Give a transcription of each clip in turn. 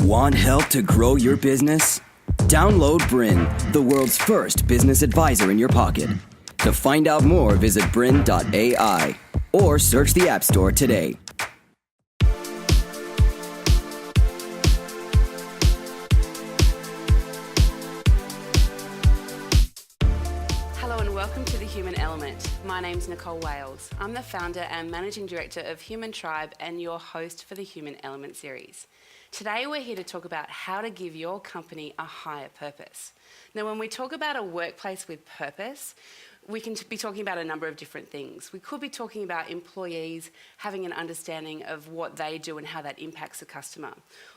Want help to grow your business? Download BRiN, the world's first business advisor in your pocket. To find out more, visit BRiN.ai or search the App Store today. Hello and welcome to The Human Element. My name's Nicole Wales. I'm the founder and managing director of Human Tribe and your host for the Human Element series. Today we're here to talk about how to give your company a higher purpose. Now, when we talk about a workplace with purpose, we can be talking about a number of different things. We could be talking about employees having an understanding of what they do and how that impacts the customer.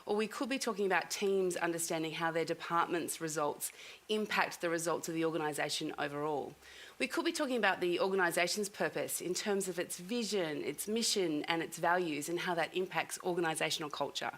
Or we could be talking about teams understanding how their department's results impact the results of the organisation overall. We could be talking about the organisation's purpose in terms of its vision, its mission and its values and how that impacts organisational culture.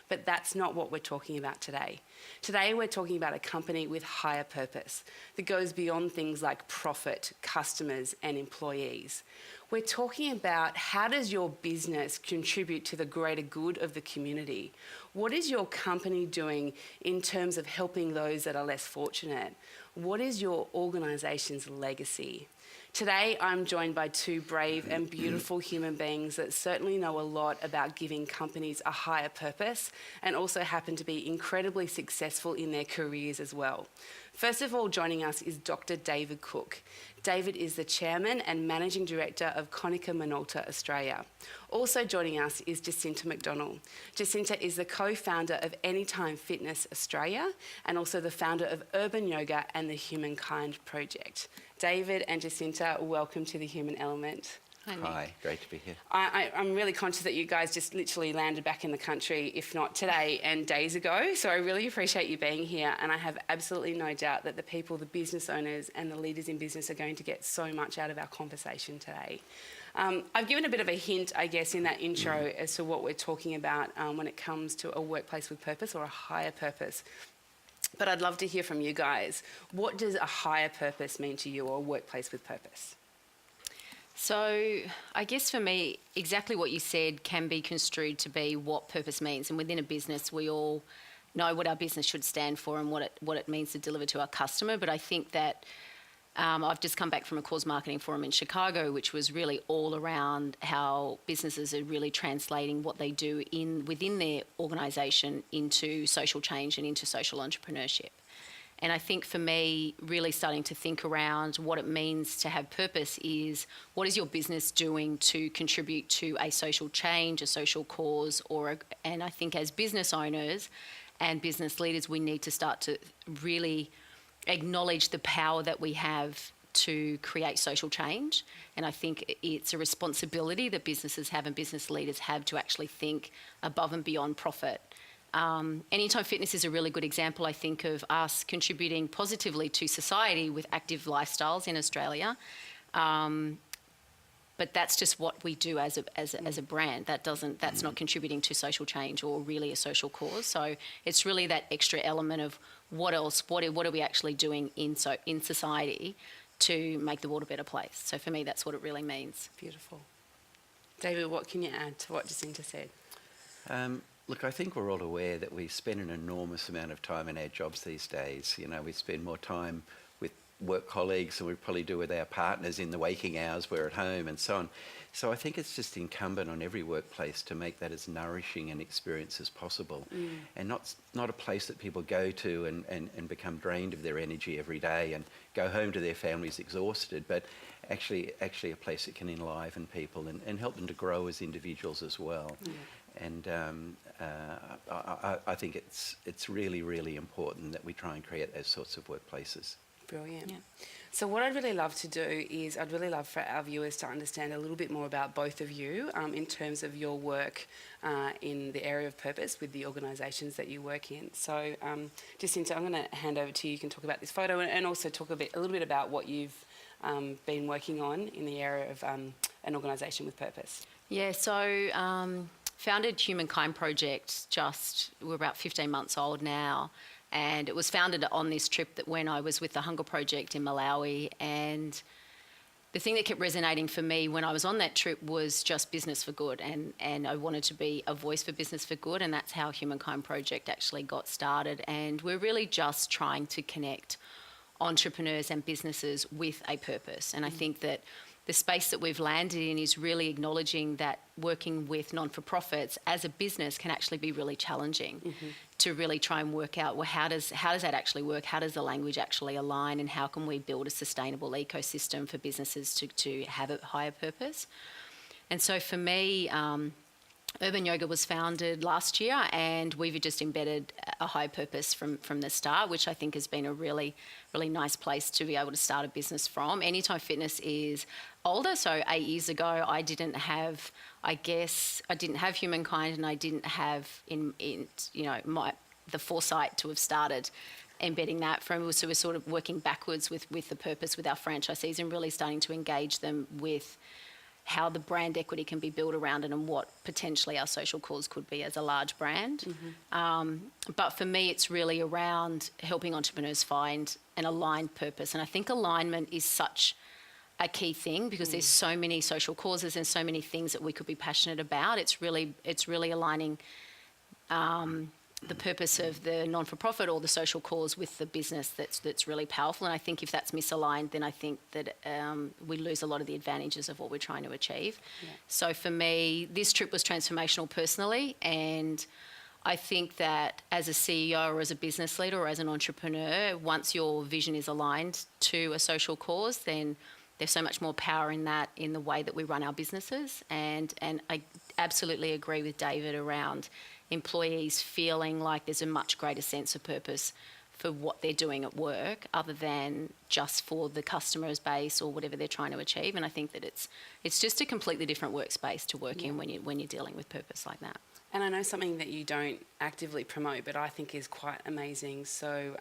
But that's not what we're talking about today. Today we're talking about a company with higher purpose that goes beyond things like profit, customers and employees. We're talking about how does your business contribute to the greater good of the community? What is your company doing in terms of helping those that are less fortunate? What is your organisation's legacy? Today, I'm joined by two brave and beautiful human beings that certainly know a lot about giving companies a higher purpose and also happen to be incredibly successful in their careers as well. First of all, joining us is Dr. David Cooke. David is the Chairman and Managing Director of Konica Minolta Australia. Also joining us is Jacinta McDonnell. Jacinta is the co-founder of Anytime Fitness Australia and also the founder of Urban Yoga and the Humankind Project. David and Jacinta, welcome to The Human Element. Hi, great to be here. I'm really conscious that you guys just literally landed back in the country, if not today and days ago. So I really appreciate you being here. And I have absolutely no doubt that the people, the business owners and the leaders in business are going to get so much out of our conversation today. I've given a bit of a hint, I guess, in that intro as to what we're talking about when it comes to a workplace with purpose or a higher purpose. But I'd love to hear from you guys. What does a higher purpose mean to you, or a workplace with purpose? So I guess for me, exactly what you said can be construed to be what purpose means. And within a business, we all know what our business should stand for and what it means to deliver to our customer. But I think that I've just come back from a cause marketing forum in Chicago, which was really all around how businesses are really translating what they do within their organisation into social change and into social entrepreneurship. And I think for me, really starting to think around what it means to have purpose is, what is your business doing to contribute to a social change, a social cause, and I think as business owners and business leaders, we need to start to really acknowledge the power that we have to create social change. And I think it's a responsibility that businesses have and business leaders have to actually think above and beyond profit. Anytime Fitness is a really good example, I think, of us contributing positively to society with active lifestyles in Australia. But that's just what we do as a brand. That's not contributing to social change or really a social cause. So it's really that extra element of what are we actually doing in society to make the world a better place. So for me, that's what it really means. Beautiful. David, what can you add to what Jacinta said? Look, I think we're all aware that we spend an enormous amount of time in our jobs these days. You know, we spend more time with work colleagues than we probably do with our partners in the waking hours we're at home and so on. So I think it's just incumbent on every workplace to make that as nourishing an experience as possible, and not a place that people go to and become drained of their energy every day and go home to their families exhausted, but actually a place that can enliven people and help them to grow as individuals as well. And I think it's really, really important that we try and create those sorts of workplaces. Brilliant. Yeah. So what I'd really love to do is I'd really love for our viewers to understand a little bit more about both of you in terms of your work in the area of purpose with the organisations that you work in. So Jacinta, I'm going to hand over to you. You can talk about this photo and also talk a little bit about what you've been working on in the area of an organisation with purpose. Yeah, so founded Humankind Project we're about 15 months old now. And it was founded on this trip that when I was with the Hunger Project in Malawi, and the thing that kept resonating for me when I was on that trip was just business for good, and I wanted to be a voice for business for good, and that's how Humankind Project actually got started. And we're really just trying to connect entrepreneurs and businesses with a purpose. And I think that the space that we've landed in is really acknowledging that working with non-for-profits as a business can actually be really challenging to really try and work out, well, how does that actually work? How does the language actually align? And how can we build a sustainable ecosystem for businesses to have a higher purpose? And so for me, Urban Yoga was founded last year, and we've just embedded a high purpose from the start, which I think has been a really, really nice place to be able to start a business from. Anytime Fitness is older, so 8 years ago, I didn't have Humankind, and I didn't have the foresight to have started embedding that from. So we're sort of working backwards with the purpose with our franchisees and really starting to engage them with how the brand equity can be built around it and what potentially our social cause could be as a large brand. But for me, it's really around helping entrepreneurs find an aligned purpose. And I think alignment is such a key thing because there's so many social causes and so many things that we could be passionate about. It's really aligning the purpose of the non-for-profit or the social cause with the business that's really powerful. And I think if that's misaligned, then I think that we lose a lot of the advantages of what we're trying to achieve. Yeah. So for me, this trip was transformational personally, and I think that as a CEO or as a business leader or as an entrepreneur, once your vision is aligned to a social cause, then there's so much more power in that, in the way that we run our businesses. And I absolutely agree with David around employees feeling like there's a much greater sense of purpose for what they're doing at work other than just for the customer's base or whatever they're trying to achieve. And I think that it's just a completely different workspace to work in when you're dealing with purpose like that. And I know something that you don't actively promote, but I think is quite amazing. So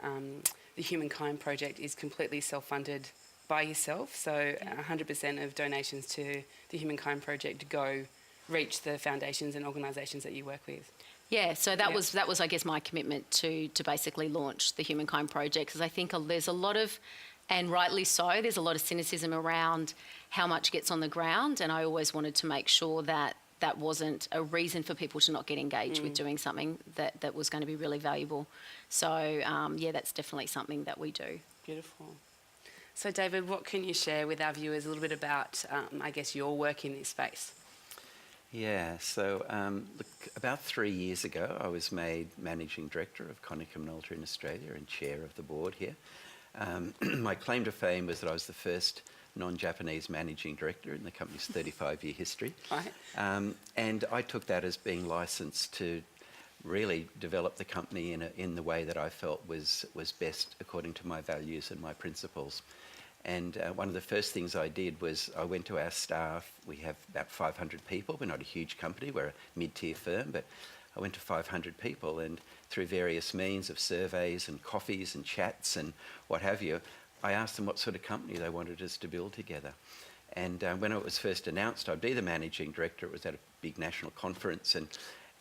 the Humankind Project is completely self-funded by yourself. So 100% of donations to the Humankind Project reach the foundations and organisations that you work with. Yeah, so that was I guess my commitment to basically launch the Humankind Project, because I think there's a lot of, and rightly so, there's a lot of cynicism around how much gets on the ground, and I always wanted to make sure that that wasn't a reason for people to not get engaged with doing something that was going to be really valuable. So that's definitely something that we do. Beautiful. So David, what can you share with our viewers a little bit about, I guess, your work in this space? Yeah, so about 3 years ago, I was made Managing Director of Cooke in Australia and Chair of the board here. My claim to fame was that I was the first non-Japanese Managing Director in the company's 35-year history. Right. And I took that as being licensed to really develop the company in the way that I felt was best according to my values and my principles. And one of the first things I did was I went to our staff. We have about 500 people. We're not a huge company. We're a mid-tier firm, but I went to 500 people, and through various means of surveys and coffees and chats and what have you, I asked them what sort of company they wanted us to build together. And when it was first announced I'd be the Managing Director, it was at a big national conference,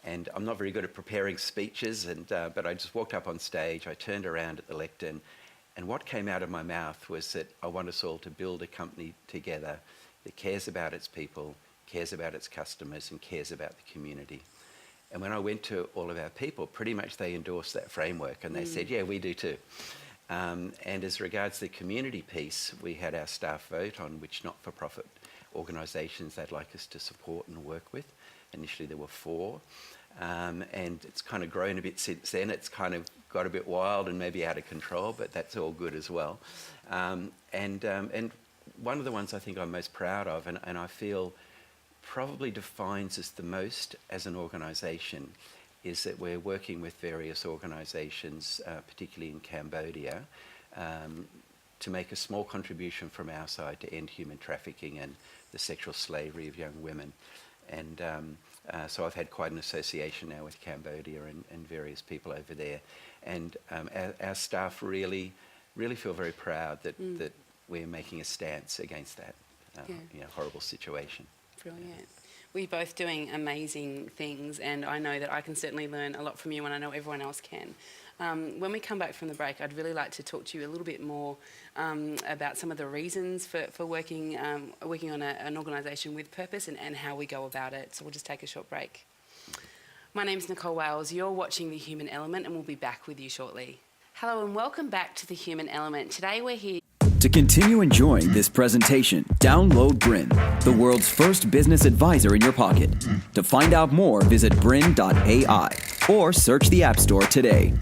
and I'm not very good at preparing speeches, but I just walked up on stage, I turned around at the lectern, and what came out of my mouth was that I want us all to build a company together that cares about its people, cares about its customers, and cares about the community. And when I went to all of our people, pretty much they endorsed that framework, and they said, yeah, we do too. And as regards the community piece, we had our staff vote on which not-for-profit organisations they'd like us to support and work with. Initially there were 4. And it's kind of grown a bit since then. It's kind of got a bit wild and maybe out of control, but that's all good as well. And one of the ones I think I'm most proud of, and I feel probably defines us the most as an organisation, is that we're working with various organisations, particularly in Cambodia, to make a small contribution from our side to end human trafficking and the sexual slavery of young women. And so I've had quite an association now with Cambodia and various people over there. And our staff really feel very proud that we're making a stance against that horrible situation. Brilliant. We're both doing amazing things, and I know that I can certainly learn a lot from you, and I know everyone else can. When we come back from the break, I'd really like to talk to you a little bit more about some of the reasons for working on an organisation with purpose and how we go about it. So we'll just take a short break. My name's Nicole Wales. You're watching The Human Element, and we'll be back with you shortly. Hello and welcome back to The Human Element. Today we're here. To continue enjoying this presentation, download BRiN, the world's first business advisor in your pocket. To find out more, visit BRiN.ai or search the App Store today.